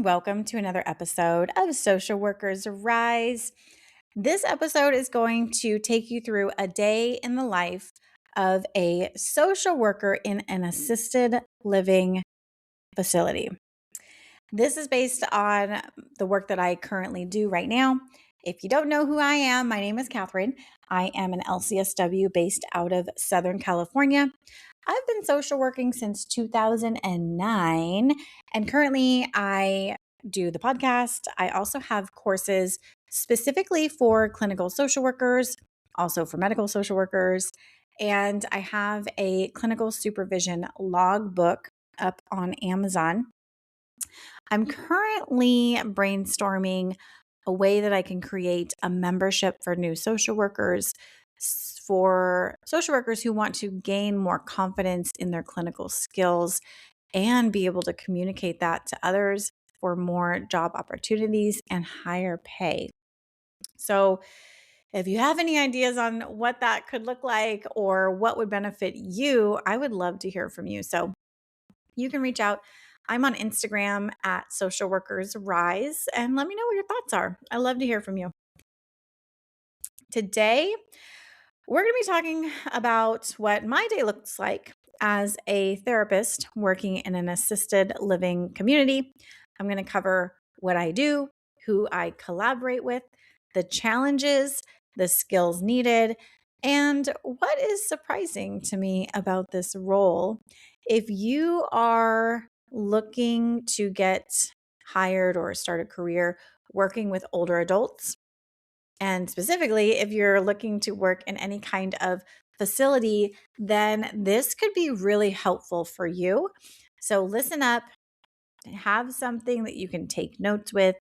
and welcome to another episode of Social Workers Rise. This episode is going to take you through a day in the life of a social worker in an assisted living facility. This is based on the work that I currently do right now. If you don't know who I am, my name is Catherine. I am an LCSW based out of Southern California. I've been social working since 2009, and currently I do the podcast. I also have courses specifically for clinical social workers, also for medical social workers, and I have a clinical supervision logbook up on Amazon. I'm currently brainstorming a way that I can create a membership for new social workers, for social workers who want to gain more confidence in their clinical skills and be able to communicate that to others for more job opportunities and higher pay. So, if you have any ideas on what that could look like or what would benefit you, I would love to hear from you. So, you can reach out. I'm on Instagram at Social Workers Rise and let me know what your thoughts are. I love to hear from you. Today, we're going to be talking about what my day looks like as a therapist working in an assisted living community. I'm going to cover what I do, who I collaborate with, the challenges, the skills needed, and what is surprising to me about this role. If you are looking to get hired or start a career working with older adults, and specifically, if you're looking to work in any kind of facility, then this could be really helpful for you. So listen up, have something that you can take notes with.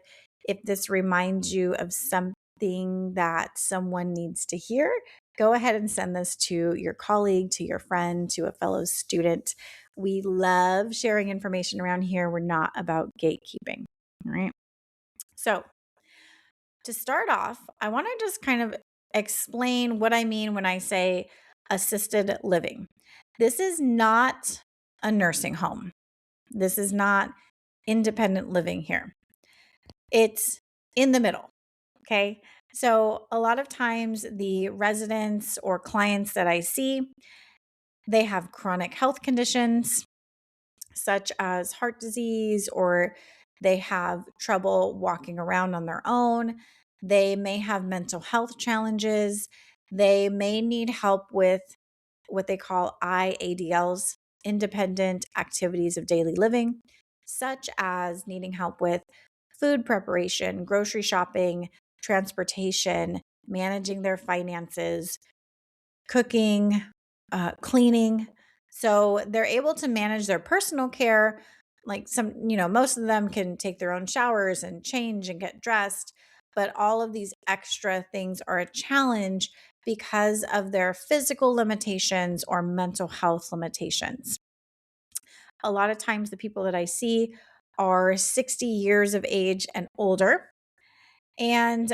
If this reminds you of something that someone needs to hear, go ahead and send this to your colleague, to your friend, to a fellow student. We love sharing information around here. We're not about gatekeeping. All right. So, to start off, I want to just kind of explain what I mean when I say assisted living. This is not a nursing home. This is not independent living here. It's in the middle. Okay. So, a lot of times, the residents or clients that I see, they have chronic health conditions such as heart disease, or they have trouble walking around on their own. They may have mental health challenges. They may need help with what they call IADLs, independent activities of daily living, such as needing help with food preparation, grocery shopping, transportation, managing their finances, cooking, cleaning. So they're able to manage their personal care. Like most of them can take their own showers and change and get dressed. But all of these extra things are a challenge because of their physical limitations or mental health limitations. A lot of times, the people that I see are 60 years of age and older, and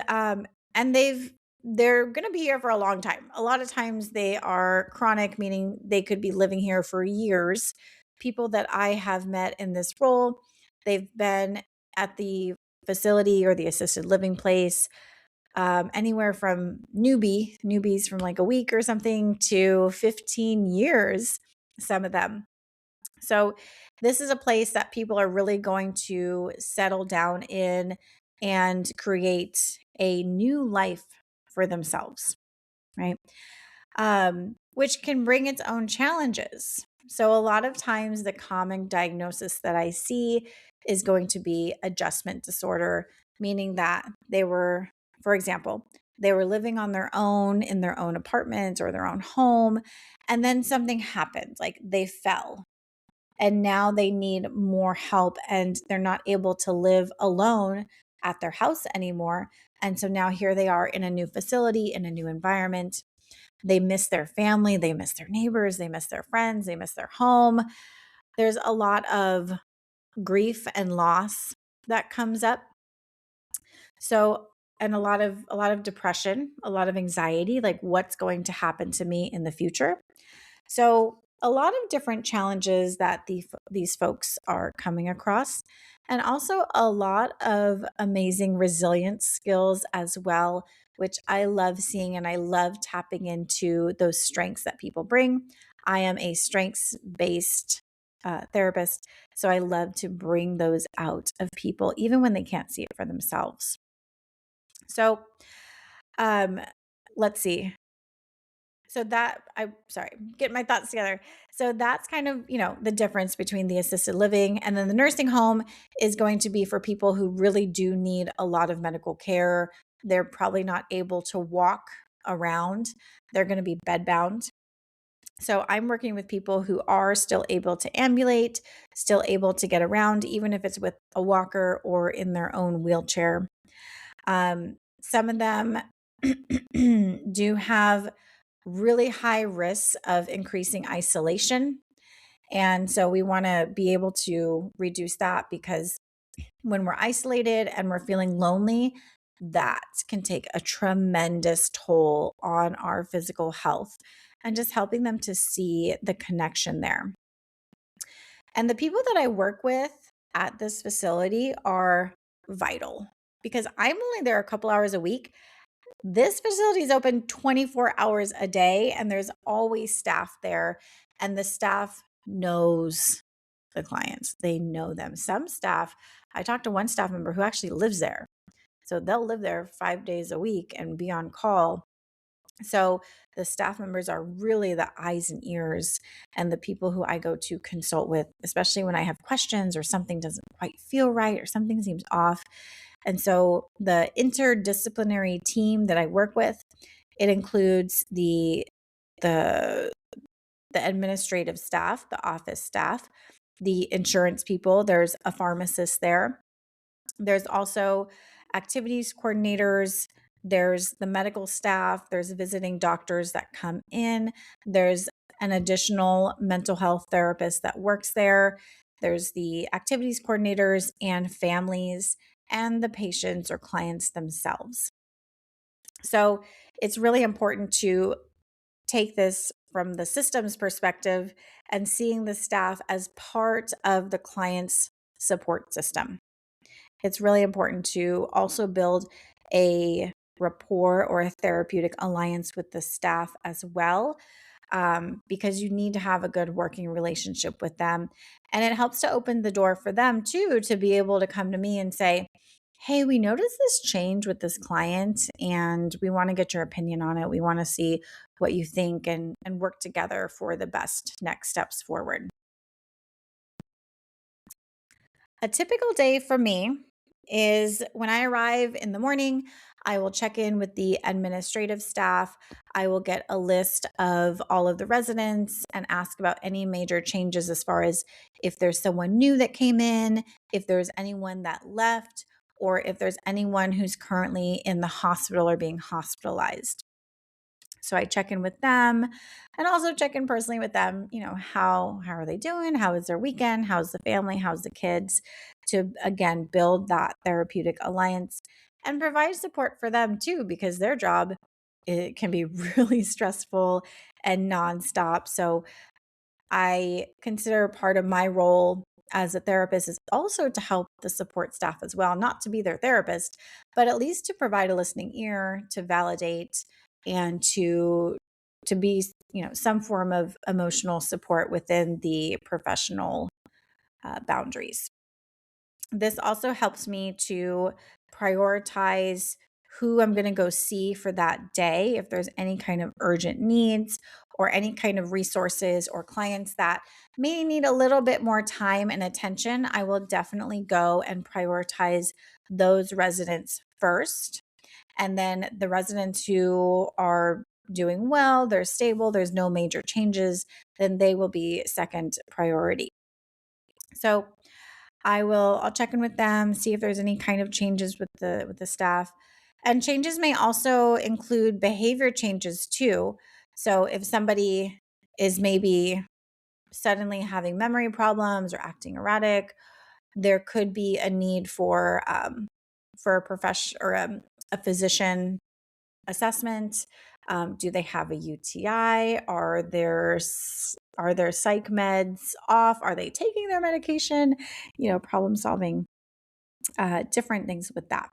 they're going to be here for a long time. A lot of times they are chronic, meaning they could be living here for years. People that I have met in this role, they've been at the facility or the assisted living place anywhere from newbies from like a week or something to 15 years, some of them. So this is a place that people are really going to settle down in and create a new life for themselves, right? Which can bring its own challenges. So a lot of times the common diagnosis that I see is going to be adjustment disorder, meaning that they were, for example, they were living on their own in their own apartment or their own home, and then something happened, like they fell and now they need more help and they're not able to live alone at their house anymore. And so now here they are in a new facility, in a new environment. They miss their family, they miss their neighbors, they miss their friends, they miss their home. There's a lot of grief and loss that comes up. So, and a lot of depression, a lot of anxiety, like what's going to happen to me in the future. So a lot of different challenges that these folks are coming across, and also a lot of amazing resilience skills as well, which I love seeing, and I love tapping into those strengths that people bring. I am a strengths based therapist, so I love to bring those out of people, even when they can't see it for themselves. So, um, let's see. So that I sorry, get my thoughts together. So that's kind of, the difference between the assisted living and then the nursing home is going to be for people who really do need a lot of medical care. They're probably not able to walk around. They're going to be bedbound. So I'm working with people who are still able to ambulate, still able to get around, even if it's with a walker or in their own wheelchair. Some of them do have really high risks of increasing isolation. And so we want to be able to reduce that because when we're isolated and we're feeling lonely, that can take a tremendous toll on our physical health and just helping them to see the connection there. And the people that I work with at this facility are vital because I'm only there a couple hours a week. This facility is open 24 hours a day, and there's always staff there. And the staff knows the clients, they know them. Some staff, I talked to one staff member who actually lives there. So they'll live there 5 days a week and be on call. So the staff members are really the eyes and ears and the people who I go to consult with, especially when I have questions or something doesn't quite feel right or something seems off. And so the interdisciplinary team that I work with, it includes the the administrative staff, the office staff, the insurance people, there's a pharmacist there. There's also activities coordinators, there's the medical staff, there's visiting doctors that come in, there's an additional mental health therapist that works there. There's the activities coordinators and families and the patients or clients themselves. So it's really important to take this from the systems perspective and seeing the staff as part of the client's support system. It's really important to also build a rapport or a therapeutic alliance with the staff as well, because you need to have a good working relationship with them. And it helps to open the door for them too to be able to come to me and say, hey, we noticed this change with this client and we want to get your opinion on it. We want to see what you think and work together for the best next steps forward. A typical day for me is when I arrive in the morning, I will check in with the administrative staff. I will get a list of all of the residents and ask about any major changes as far as if there's someone new that came in, if there's anyone that left, or if there's anyone who's currently in the hospital or being hospitalized. So I check in with them and also check in personally with them, how are they doing? How is their weekend? How's the family? How's the kids? To again build that therapeutic alliance and provide support for them too, because their job, it can be really stressful and nonstop. So I consider part of my role as a therapist is also to help the support staff as well, not to be their therapist, but at least to provide a listening ear, to validate and to be, some form of emotional support within the professional boundaries. This also helps me to prioritize who I'm going to go see for that day. If there's any kind of urgent needs or any kind of resources or clients that may need a little bit more time and attention, I will definitely go and prioritize those residents first. And then the residents who are doing well, they're stable, there's no major changes, then they will be second priority. So I'll check in with them, see if there's any kind of changes with the staff. And changes may also include behavior changes too. So if somebody is maybe suddenly having memory problems or acting erratic, there could be a need for a profession or a physician assessment. Do they have a UTI? Are their psych meds off? Are they taking their medication? Problem solving, different things with that.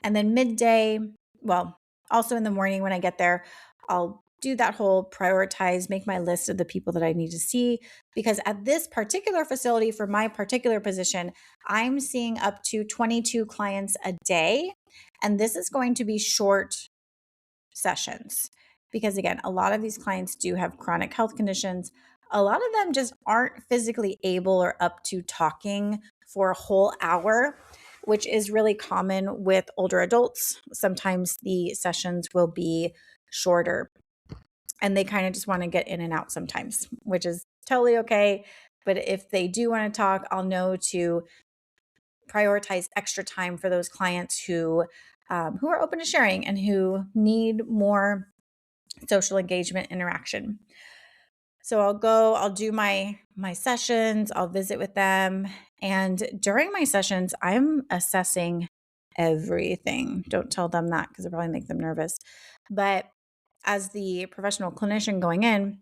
And then midday, well, also in the morning when I get there, I'll do that whole prioritize, make my list of the people that I need to see. Because at this particular facility for my particular position, I'm seeing up to 22 clients a day. And this is going to be short sessions. Because again, a lot of these clients do have chronic health conditions. A lot of them just aren't physically able or up to talking for a whole hour, which is really common with older adults. Sometimes the sessions will be shorter and they kind of just want to get in and out sometimes, which is totally okay. But if they do want to talk, I'll know to prioritize extra time for those clients who are open to sharing and who need more social engagement interaction. So I'll do my sessions, I'll visit with them. And during my sessions, I'm assessing everything. Don't tell them that because it'll probably make them nervous. But as the professional clinician going in,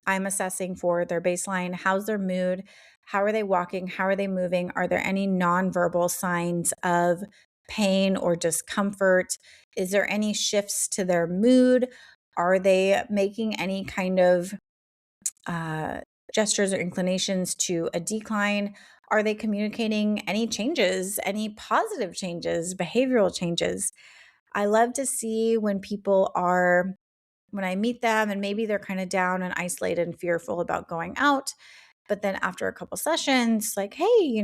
I'm assessing for their baseline. How's their mood? How are they walking? How are they moving? Are there any nonverbal signs of pain or discomfort? Is there any shifts to their mood? Are they making any kind of gestures or inclinations to a decline? Are they communicating any changes, any positive changes, behavioral changes? I love to see when I meet them and maybe they're kind of down and isolated and fearful about going out. But then after a couple sessions, like, hey,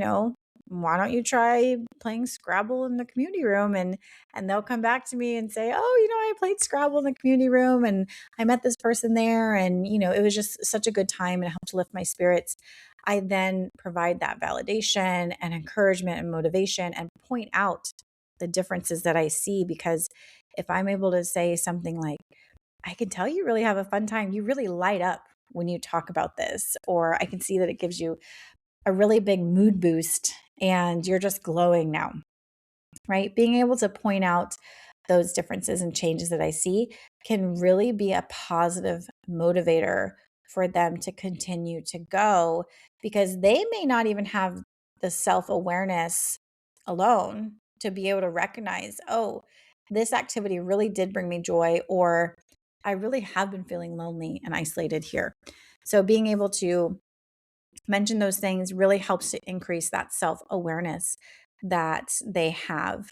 why don't you try playing Scrabble in the community room? And they'll come back to me and say, oh, I played Scrabble in the community room and I met this person there. And, it was just such a good time and it helped lift my spirits. I then provide that validation and encouragement and motivation and point out the differences that I see. Because if I'm able to say something like, I can tell you really have a fun time. You really light up when you talk about this, or I can see that it gives you a really big mood boost and you're just glowing now, right? Being able to point out those differences and changes that I see can really be a positive motivator for them to continue to go because they may not even have the self-awareness alone to be able to recognize, oh, this activity really did bring me joy, or I really have been feeling lonely and isolated here. So being able to mention those things really helps to increase that self-awareness that they have.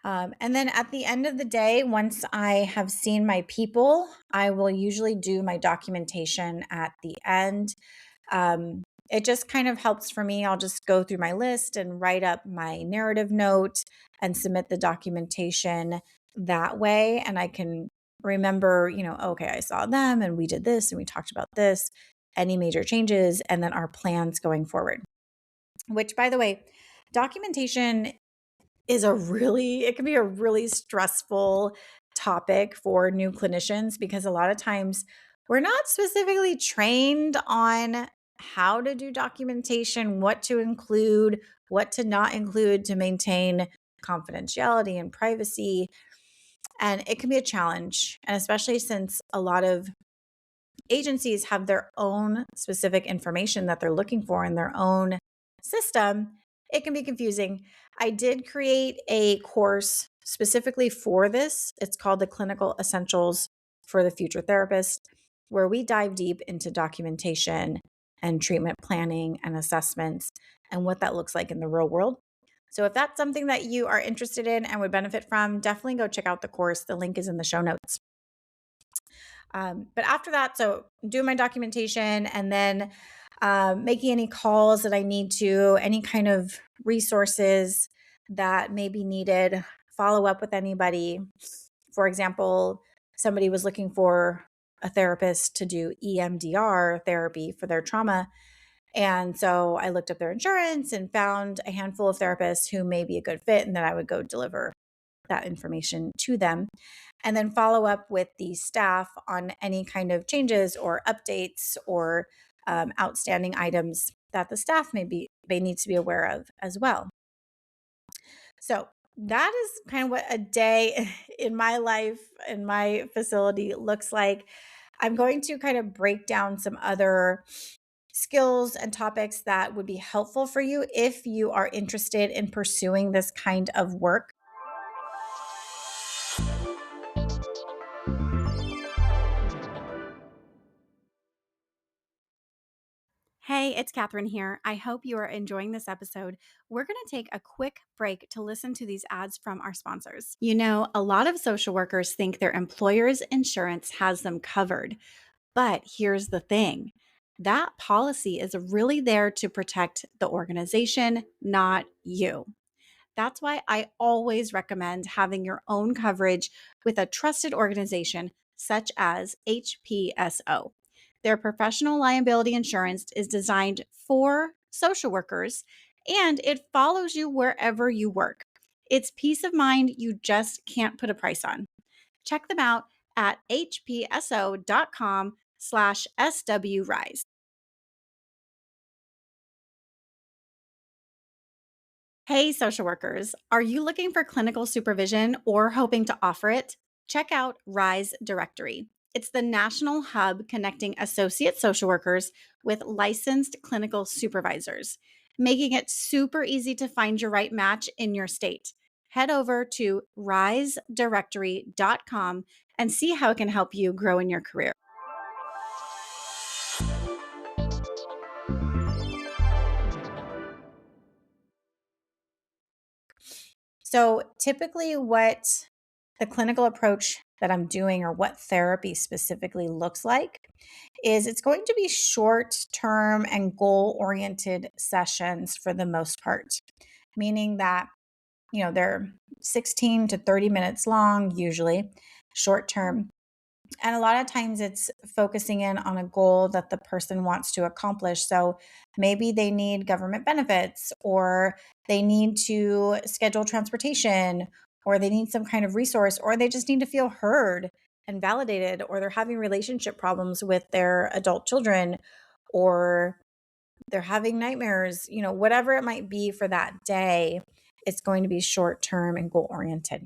And then at the end of the day, once I have seen my people, I will usually do my documentation at the end. It just kind of helps for me. I'll just go through my list and write up my narrative note and submit the documentation that way. And I can remember, okay, I saw them and we did this and we talked about this, any major changes, and then our plans going forward. Which, by the way, documentation it can be a really stressful topic for new clinicians because a lot of times we're not specifically trained on how to do documentation, what to include, what to not include to maintain confidentiality and privacy. And it can be a challenge. And especially since a lot of agencies have their own specific information that they're looking for in their own system, it can be confusing. I did create a course specifically for this. It's called the Clinical Essentials for the Future Therapist, where we dive deep into documentation and treatment planning and assessments and what that looks like in the real world. So if that's something that you are interested in and would benefit from, definitely go check out the course. The link is in the show notes. But after that, so do my documentation and then making any calls that I need to, any kind of resources that may be needed, follow up with anybody. For example, somebody was looking for a therapist to do EMDR therapy for their trauma. And so I looked up their insurance and found a handful of therapists who may be a good fit, and then I would go deliver that information to them. And then follow up with the staff on any kind of changes or updates or outstanding items that the staff may need to be aware of as well. So that is kind of what a day in my life, in my facility looks like. I'm going to kind of break down some other skills and topics that would be helpful for you if you are interested in pursuing this kind of work. Hey, it's Catherine here. I hope you are enjoying this episode. We're going to take a quick break to listen to these ads from our sponsors. You know, a lot of social workers think their employer's insurance has them covered. But here's the thing, that policy is really there to protect the organization, not you. That's why I always recommend having your own coverage with a trusted organization such as HPSO. Their professional liability insurance is designed for social workers and it follows you wherever you work. It's peace of mind you just can't put a price on. Check them out at hpso.com/swrise. Hey, social workers, are you looking for clinical supervision or hoping to offer it? Check out Rise Directory. It's the national hub connecting associate social workers with licensed clinical supervisors, making it super easy to find your right match in your state. Head over to risedirectory.com and see how it can help you grow in your career. So, typically, what the clinical approach that I'm doing, or what therapy specifically looks like, is it's going to be short term and goal oriented sessions for the most part, meaning that, they're 16 to 30 minutes long, usually short term. And a lot of times it's focusing in on a goal that the person wants to accomplish. So maybe they need government benefits, or they need to schedule transportation, or they need some kind of resource, or they just need to feel heard and validated, or they're having relationship problems with their adult children, or they're having nightmares, whatever it might be for that day. It's going to be short term and goal oriented.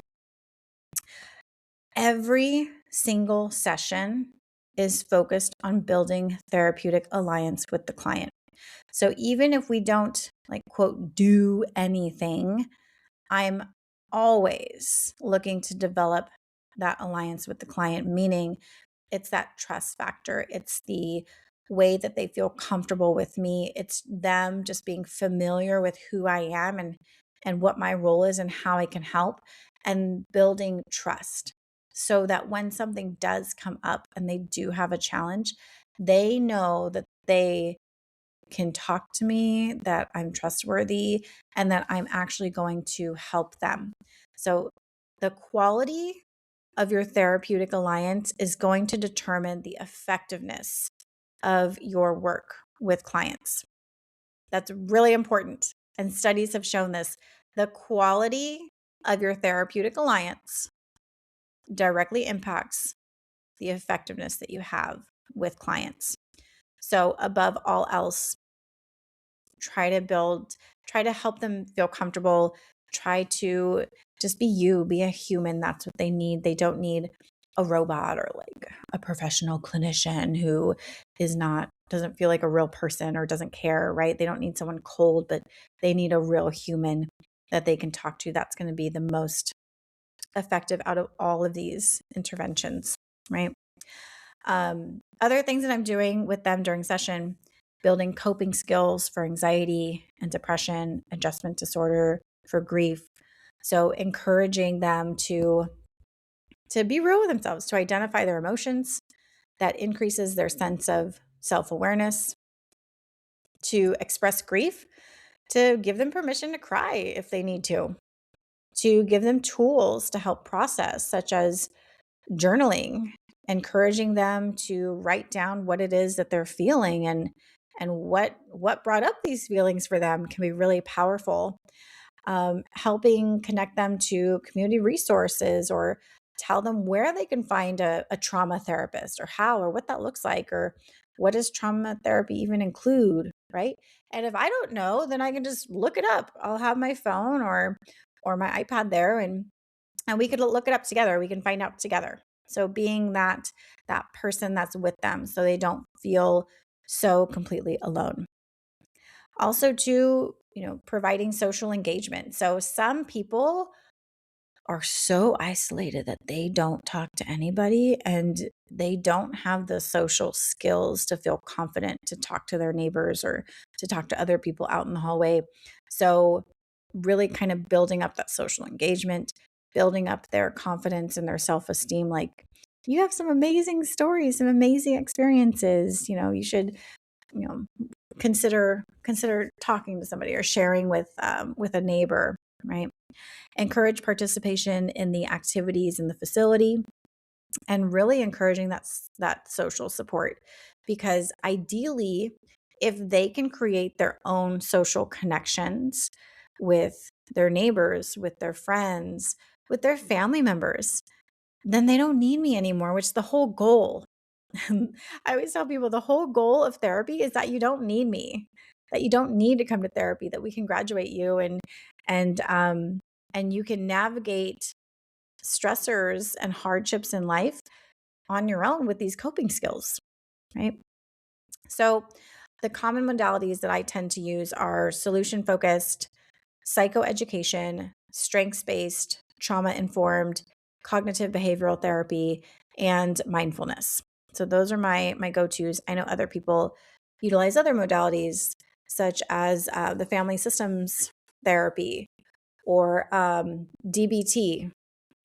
Every single session is focused on building therapeutic alliance with the client. So even if we don't, like, quote, do anything, I'm always looking to develop that alliance with the client, meaning it's that trust factor. It's the way that they feel comfortable with me. It's them just being familiar with who I am and what my role is and how I can help, and building trust so that when something does come up and they do have a challenge, they know that they can talk to me, that I'm trustworthy, and that I'm actually going to help them. So the quality of your therapeutic alliance is going to determine the effectiveness of your work with clients. That's really important. And studies have shown this. The quality of your therapeutic alliance directly impacts the effectiveness that you have with clients. So, above all else, try to help them feel comfortable. Try to just be you, be a human. That's what they need. They don't need a robot or like a professional clinician who doesn't feel like a real person or doesn't care, right? They don't need someone cold, but they need a real human that they can talk to. That's going to be the most effective out of all of these interventions, right? Other things that I'm doing with them during session, building coping skills for anxiety and depression, adjustment disorder, for grief. So encouraging them to be real with themselves, to identify their emotions. That increases their sense of self-awareness, to express grief, to give them permission to cry if they need to give them tools to help process, such as journaling, encouraging them to write down what it is that they're feeling, and what brought up these feelings for them can be really powerful. Helping connect them to community resources, or tell them where they can find a trauma therapist, or how, or what that looks like, or what does trauma therapy even include, right? And if I don't know, then I can just look it up. I'll have my phone, or my iPad there, and we could look it up together. We can find out together. So being that person that's with them so they don't feel so completely alone. Also too, providing social engagement. So some people are so isolated that they don't talk to anybody and they don't have the social skills to feel confident to talk to their neighbors or to talk to other people out in the hallway. So, really kind of building up that social engagement, building up their confidence and their self esteem. Like, you have some amazing stories, some amazing experiences. You should, you know, consider talking to somebody or sharing with a neighbor, right? Encourage participation in the activities in the facility and really encouraging that social support, because ideally if they can create their own social connections with their neighbors, with their friends, with their family members, then they don't need me anymore, which is the whole goal. I always tell people the whole goal of therapy is that you don't need me, that you don't need to come to therapy, that we can graduate you and um and you can navigate stressors and hardships in life on your own with these coping skills, right? So the common modalities that I tend to use are solution focused, psychoeducation, strengths based, trauma informed, cognitive behavioral therapy, and mindfulness. So those are my go-tos. I know other people utilize other modalities such as the family systems therapy or DBT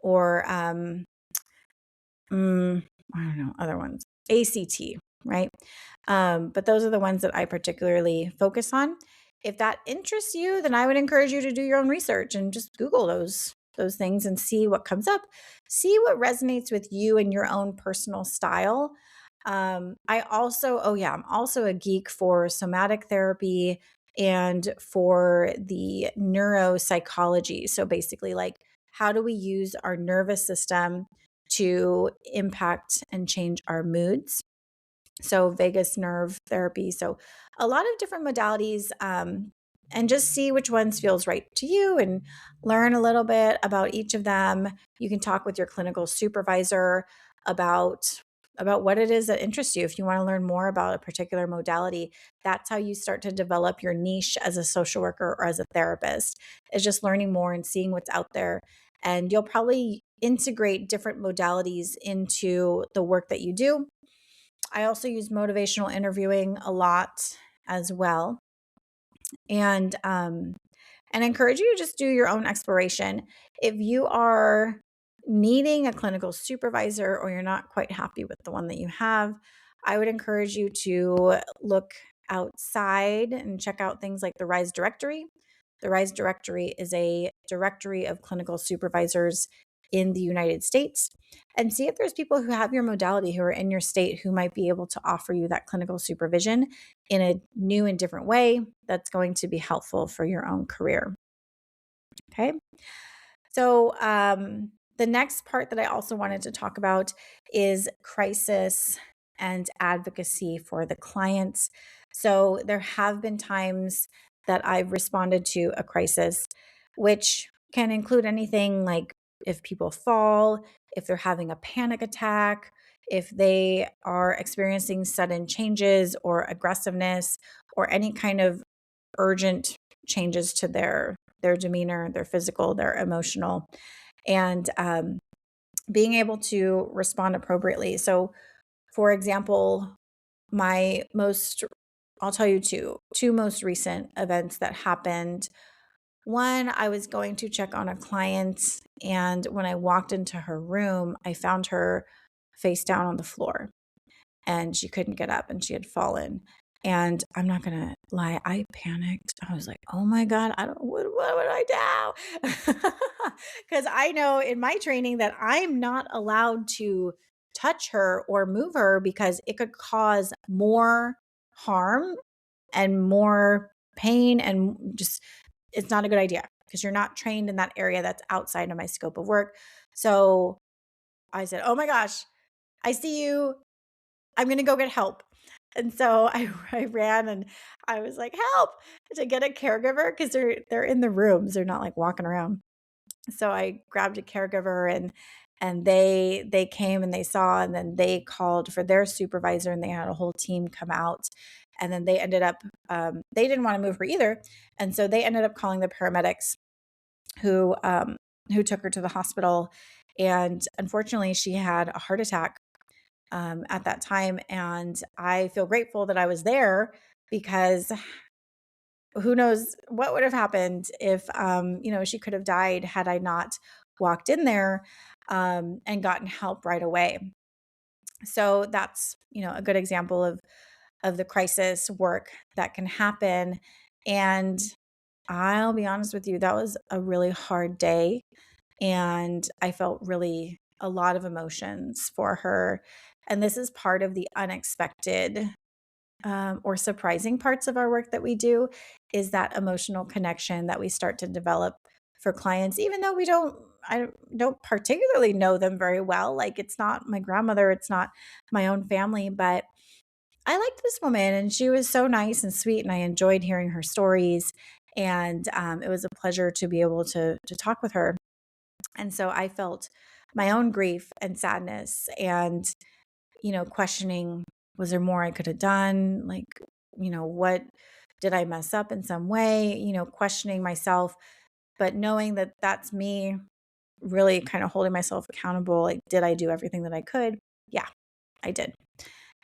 or I don't know, other ones, ACT, right? But those are the ones that I particularly focus on. If that interests you, then I would encourage you to do your own research and just Google those things and see what comes up. See what resonates with you and your own personal style. I'm also a geek for somatic therapy and for the neuropsychology. So basically, like, how do we use our nervous system to impact and change our moods? So vagus nerve therapy. So a lot of different modalities, and just see which ones feels right to you and learn a little bit about each of them. You can talk with your clinical supervisor about what it is that interests you. If you want to learn more about a particular modality, that's how you start to develop your niche as a social worker or as a therapist, is just learning more and seeing what's out there. And you'll probably integrate different modalities into the work that you do. I also use motivational interviewing a lot as well, and encourage you to just do your own exploration. If you are needing a clinical supervisor or you're not quite happy with the one that you have, I would encourage you to look outside and check out things like the RISE directory. The RISE directory is a directory of clinical supervisors in the United States, and see if there's people who have your modality who are in your state who might be able to offer you that clinical supervision in a new and different way that's going to be helpful for your own career. Okay. So, the next part that I also wanted to talk about is crisis and advocacy for the clients. So, there have been times that I've responded to a crisis, which can include anything like if people fall, if they're having a panic attack, if they are experiencing sudden changes or aggressiveness or any kind of urgent changes to their demeanor, their physical, their emotional, and being able to respond appropriately. So, for example, my most I'll tell you two most recent events that happened. One, I was going to check on a client, and when I walked into her room, I found her face down on the floor and she couldn't get up and she had fallen. And I'm not going to lie, I panicked. I was like, oh my God, I don't, what would I do? Because I know in my training that I'm not allowed to touch her or move her because it could cause more harm and more pain. And just, it's not a good idea because you're not trained in that area that's outside of my scope of work. So I said, oh my gosh, I see you. I'm going to go get help. And so I ran and I was like, help, to get a caregiver because they're in the rooms. They're not like walking around. So I grabbed a caregiver, and they came and they saw, and then they called for their supervisor, and they had a whole team come out. And then they ended up they didn't want to move her either. And so they ended up calling the paramedics who who took her to the hospital. And unfortunately, she had a heart attack at that time. And I feel grateful that I was there, because who knows what would have happened if, she could have died had I not walked in there and gotten help right away. So that's, a good example of the crisis work that can happen. And I'll be honest with you, that was a really hard day. And I felt really a lot of emotions for her. And this is part of the unexpected or surprising parts of our work that we do, is that emotional connection that we start to develop for clients, even though I don't particularly know them very well. Like, it's not my grandmother, it's not my own family, but I liked this woman, and she was so nice and sweet, and I enjoyed hearing her stories. And it was a pleasure to be able to talk with her. And so I felt my own grief and sadness, and questioning, was there more I could have done? Like, what did I mess up in some way? Questioning myself, but knowing that that's me really kind of holding myself accountable. Like, did I do everything that I could? Yeah, I did.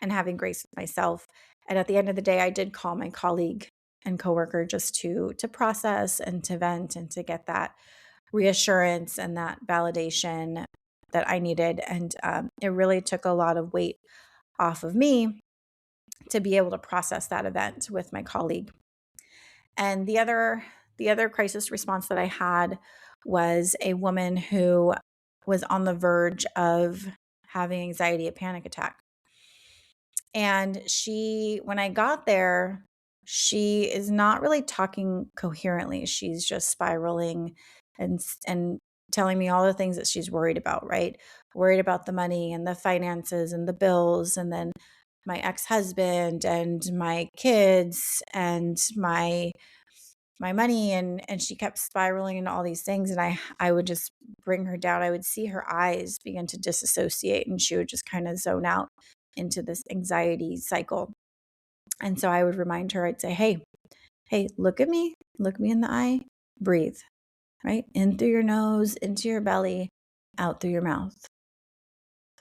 And having grace with myself. And at the end of the day, I did call my colleague and coworker just to process and to vent and to get that reassurance and that validation that I needed. And it really took a lot of weight off of me to be able to process that event with my colleague. And the other crisis response that I had was a woman who was on the verge of having anxiety, a panic attack. And when I got there, she is not really talking coherently. She's just spiraling and telling me all the things that she's worried about, right? Worried about the money and the finances and the bills, and then my ex-husband and my kids and my money, and she kept spiraling into all these things, and I would just bring her down. I would see her eyes begin to disassociate, and she would just kind of zone out into this anxiety cycle. And so I would remind her, I'd say, hey, look me in the eye, breathe, right? In through your nose, into your belly, out through your mouth.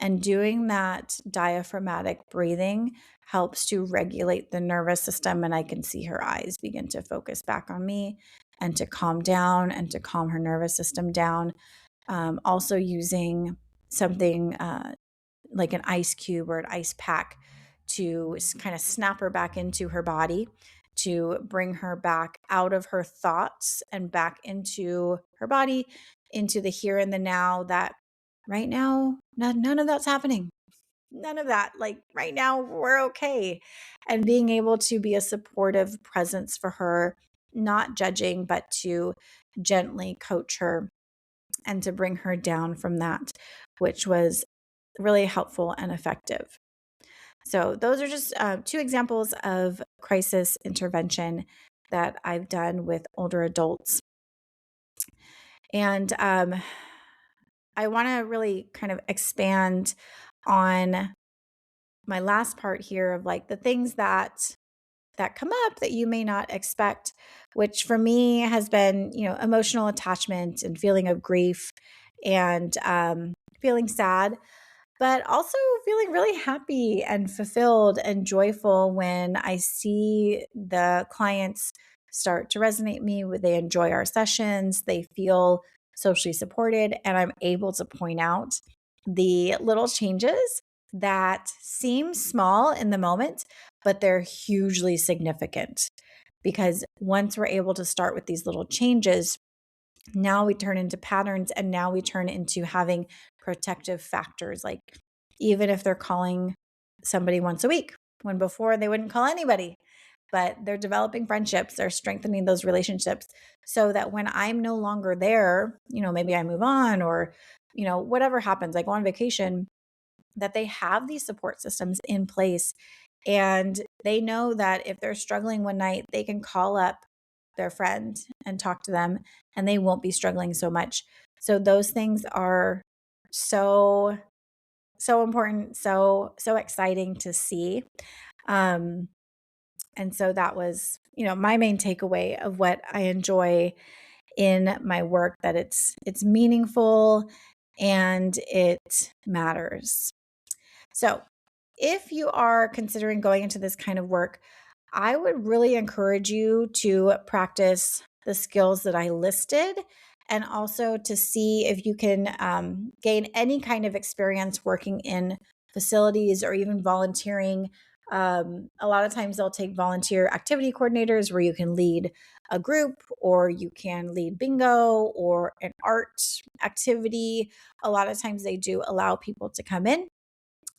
And doing that diaphragmatic breathing helps to regulate the nervous system. And I can see her eyes begin to focus back on me and to calm down and to calm her nervous system down. Also using something like an ice cube or an ice pack to kind of snap her back into her body, to bring her back out of her thoughts and back into her body, into the here and the now, that right now, none of that's happening. None of that. Like, right now, we're okay. And being able to be a supportive presence for her, not judging, but to gently coach her and to bring her down from that, which was really helpful and effective. So, those are just two examples of crisis intervention that I've done with older adults. And I want to really kind of expand on my last part here of like the things that come up that you may not expect, which for me has been, emotional attachment and feeling of grief, and feeling sad, but also feeling really happy and fulfilled and joyful when I see the clients start to resonate me, they enjoy our sessions, they feel socially supported, and I'm able to point out the little changes that seem small in the moment, but they're hugely significant. Because once we're able to start with these little changes, now we turn into patterns, and now we turn into having protective factors. Like, even if they're calling somebody once a week, when before they wouldn't call anybody, but they're developing friendships, they're strengthening those relationships, so that when I'm no longer there, maybe I move on, or whatever happens, I go on vacation, that they have these support systems in place. And they know that if they're struggling one night, they can call up their friend and talk to them, and they won't be struggling so much. So those things are so, so important, so exciting to see. Um, and so that was, my main takeaway of what I enjoy in my work, that it's meaningful and it matters. So, if you are considering going into this kind of work, I would really encourage you to practice the skills that I listed, and also to see if you can gain any kind of experience working in facilities or even volunteering. A lot of times they'll take volunteer activity coordinators where you can lead a group, or you can lead bingo or an art activity. A lot of times they do allow people to come in,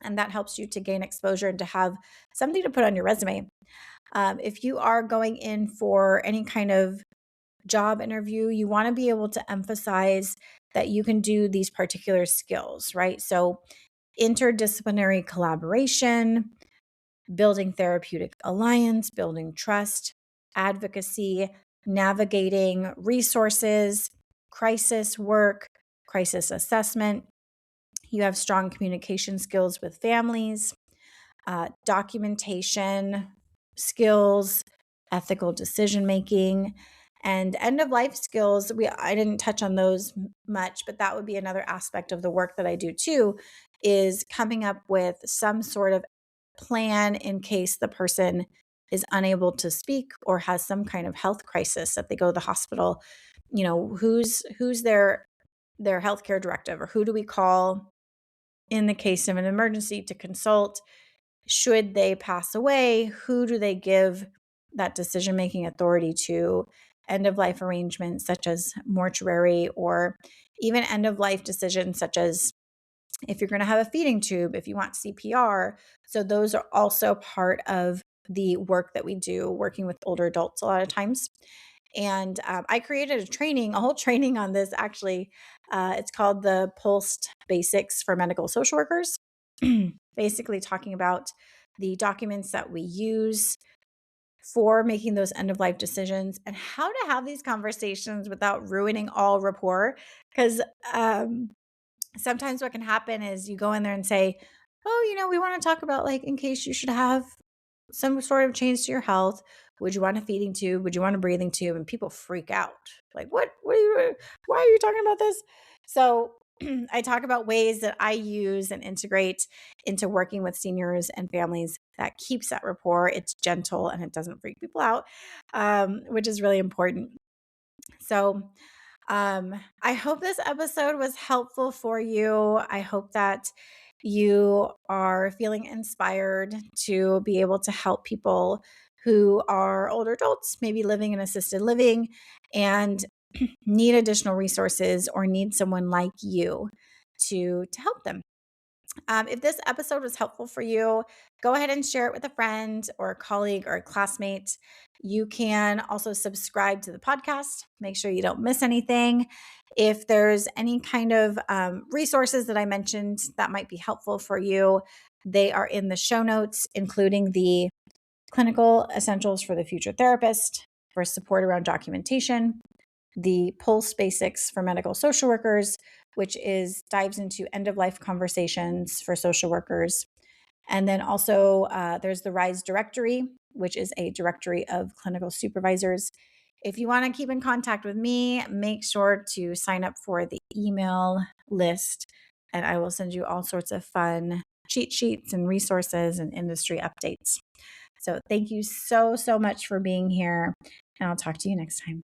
and that helps you to gain exposure and to have something to put on your resume. If you are going in for any kind of job interview, you want to be able to emphasize that you can do these particular skills, right? So, interdisciplinary collaboration, building therapeutic alliance, building trust, advocacy, navigating resources, crisis work, crisis assessment. You have strong communication skills with families, documentation skills, ethical decision making, and end of life skills. I didn't touch on those much, but that would be another aspect of the work that I do too, is coming up with some sort of plan in case the person is unable to speak or has some kind of health crisis that they go to the hospital. Who's their healthcare directive, or who do we call in the case of an emergency to consult? Should they pass away, who do they give that decision-making authority to? End of life arrangements such as mortuary, or even end of life decisions such as if you're going to have a feeding tube, if you want CPR. So those are also part of the work that we do working with older adults a lot of times. And I created a whole training on this actually. It's called the Pulsed Basics for Medical Social Workers, basically talking about the documents that we use for making those end of life decisions and how to have these conversations without ruining all rapport. Because sometimes what can happen is you go in there and say, oh, we want to talk about, like, in case you should have some sort of change to your health. Would you want a feeding tube? Would you want a breathing tube? And people freak out. Like, why are you talking about this? So I talk about ways that I use and integrate into working with seniors and families that keeps that rapport. It's gentle and it doesn't freak people out, which is really important. So I hope this episode was helpful for you. I hope that you are feeling inspired to be able to help people who are older adults, maybe living in assisted living, and need additional resources or need someone like you to help them. If this episode was helpful for you, go ahead and share it with a friend or a colleague or a classmate. You can also subscribe to the podcast. Make sure you don't miss anything. If there's any kind of resources that I mentioned that might be helpful for you, they are in the show notes, including the Clinical Essentials for the Future Therapist for support around documentation, the Pulse Basics for Medical Social Workers, which dives into end-of-life conversations for social workers. And then also there's the RISE directory, which is a directory of clinical supervisors. If you want to keep in contact with me, make sure to sign up for the email list, and I will send you all sorts of fun cheat sheets and resources and industry updates. So thank you so, so much for being here, and I'll talk to you next time.